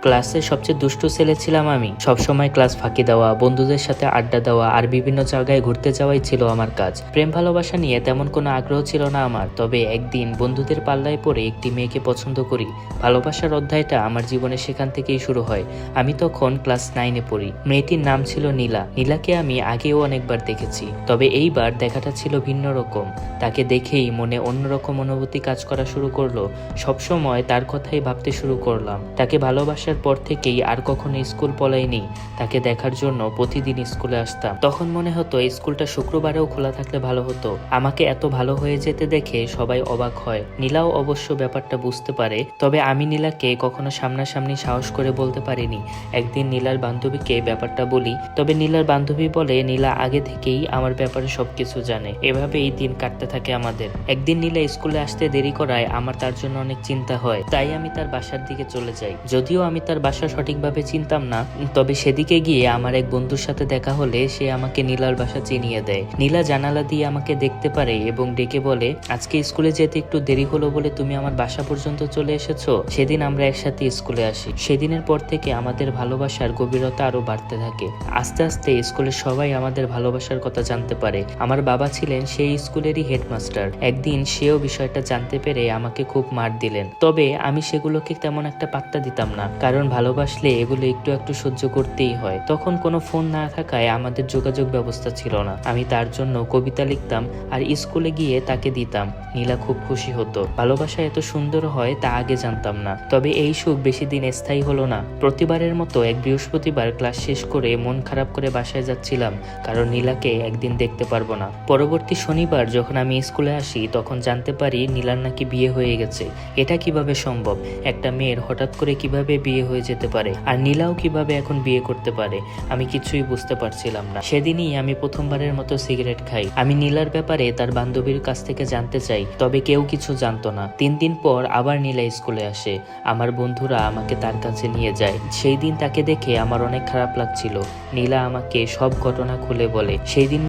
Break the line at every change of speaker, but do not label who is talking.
ক্লাসের সবচেয়ে দুষ্টু ছেলে ছিলাম আমি। সবসময় ক্লাস ফাঁকি দেওয়া, বন্ধুদের সাথে আড্ডা দেওয়া আর বিভিন্ন জায়গায় ঘুরতে যাওয়াই ছিল আমার কাজ। প্রেম ভালোবাসা নিয়ে তেমন কোনো আগ্রহ ছিল না আমার। তবে একদিন বন্ধুদের পাল্লায় পড়ে একটি মেয়েকে পছন্দ করি। ভালোবাসার অধ্যায়টা আমার জীবনে সেখান থেকেই শুরু হয়। আমি তখন ক্লাস 9-এ পড়ি। মেয়েটির নাম ছিল নীলা। নীলাকে আমি আগেও অনেকবার দেখেছি, তবে এইবার দেখাটা ছিল ভিন্ন রকম। তাকে দেখেই মনে অন্যরকম অনুভূতি কাজ করা শুরু করলো। সবসময় তার কথাই ভাবতে শুরু করলাম। তাকে ভালোবাসার পর থেকেই আর কখনো স্কুল পলাইনি। তাকে দেখার জন্য প্রতিদিন স্কুলে আসতাম। তখন মনে হতো এই স্কুলটা শুক্রবারেও খোলা থাকলে ভালো হতো। আমাকে এত ভালো হয়ে যেতে দেখে সবাই অবাক হয়। নীলাও অবশ্য ব্যাপারটা বুঝতে পারে, তবে আমি নীলাকে কখনো সামনাসামনি সাহস করে বলতে পারিনি। একদিন নীলার বান্ধবীকে ব্যাপারটা বলি, তবে নীলার বান্ধবী বলে নীলা আগে থেকেই আমার ব্যাপারে সবকিছু জানে। এভাবে এই দিন কাটতে থাকে আমাদের। একদিন নীলা স্কুলে আসতে দেরি করায় আমার তার জন্য অনেক চিন্তা হয়। তাই আমি তার বাসার দিকে চলে যাই। যদিও আমি তার বাসা সঠিকভাবে চিনতাম না, তবে সেদিকে গিয়ে আমার এক বন্ধুর সাথে দেখা হলে সে আমাকে নীলার বাসা চিনিয়ে দেয়। নীলা জানালা দিয়ে আমাকে দেখতে পারে এবং ডেকে বলে, আজকে স্কুলে যেতে একটু দেরি হলো বলে তুমি আমার বাসা পর্যন্ত চলে এসেছো। সেদিন আমরা একসাথে স্কুলে আসি। সেদিনের পর থেকে আমাদের ভালোবাসার গভীরতা আরো বাড়তে থাকে। আস্তে আস্তে স্কুলের সবাই আমাদের ভালোবাসার কথা জানতে পারে। আমার বাবা ছিলেন সেই স্কুলেরই হেডমাস্টার। একদিন সেও বিষয়টা জানতে পেরে আমাকে খুব মার দিলেন, তবে আমি সেগুলোকে তেমন একটা পাত্তা দিতাম না, কারণ ভালোবাসলে এগুলো একটু একটু সহ্য করতেই হয়। তখন কোনো ফোন না থাকায় আমাদের যোগাযোগ ব্যবস্থা ছিল না। আমি তার জন্য কবিতা লিখতাম আর স্কুলে গিয়ে তাকে দিতাম। নীলা খুব খুশি হতো। ভালোবাসা এত সুন্দর হয় তা আগে জানতাম না। তবে এই সুখ বেশি দিন স্থায়ী হলো না। প্রতিবারের মতো এক বৃহস্পতিবার ক্লাস শেষ করে মন খারাপ করে বাসায় যাচ্ছিলাম, কারণ নীলাকে একদিন দেখতে পারবো না। পরবর্তী শনিবার যখন আমি স্কুলে আসি তখন জানতে পারি নীলার নাকি বিয়ে হয়ে গেছে। এটা কিভাবে সম্ভব? একটা মেয়ের হঠাৎ করে কিভাবে বিয়ে হয়ে যেতে পারে, আর নীলাও কিভাবে এখন বিয়ে করতে পারে? আমি কিছুই বুঝতে পারছিলাম না। সেদিনই আমি প্রথমবারের মতো সিগারেট খাই। আমি নীলার ব্যাপারে তার বান্ধবীর কাছ থেকে জানতে চাই, তবে কেউ কিছু জানতো না। 3 দিন পর আবার নীলা স্কুলে আসে। আমার বন্ধুরা আমাকে তার কাছে নিয়ে যায়। সেই দিন তাকে দেখে আমার অনেক খারাপ লাগছিল। নীলা আমাকে সব ঘটনা খুলে বলে। সেই দিন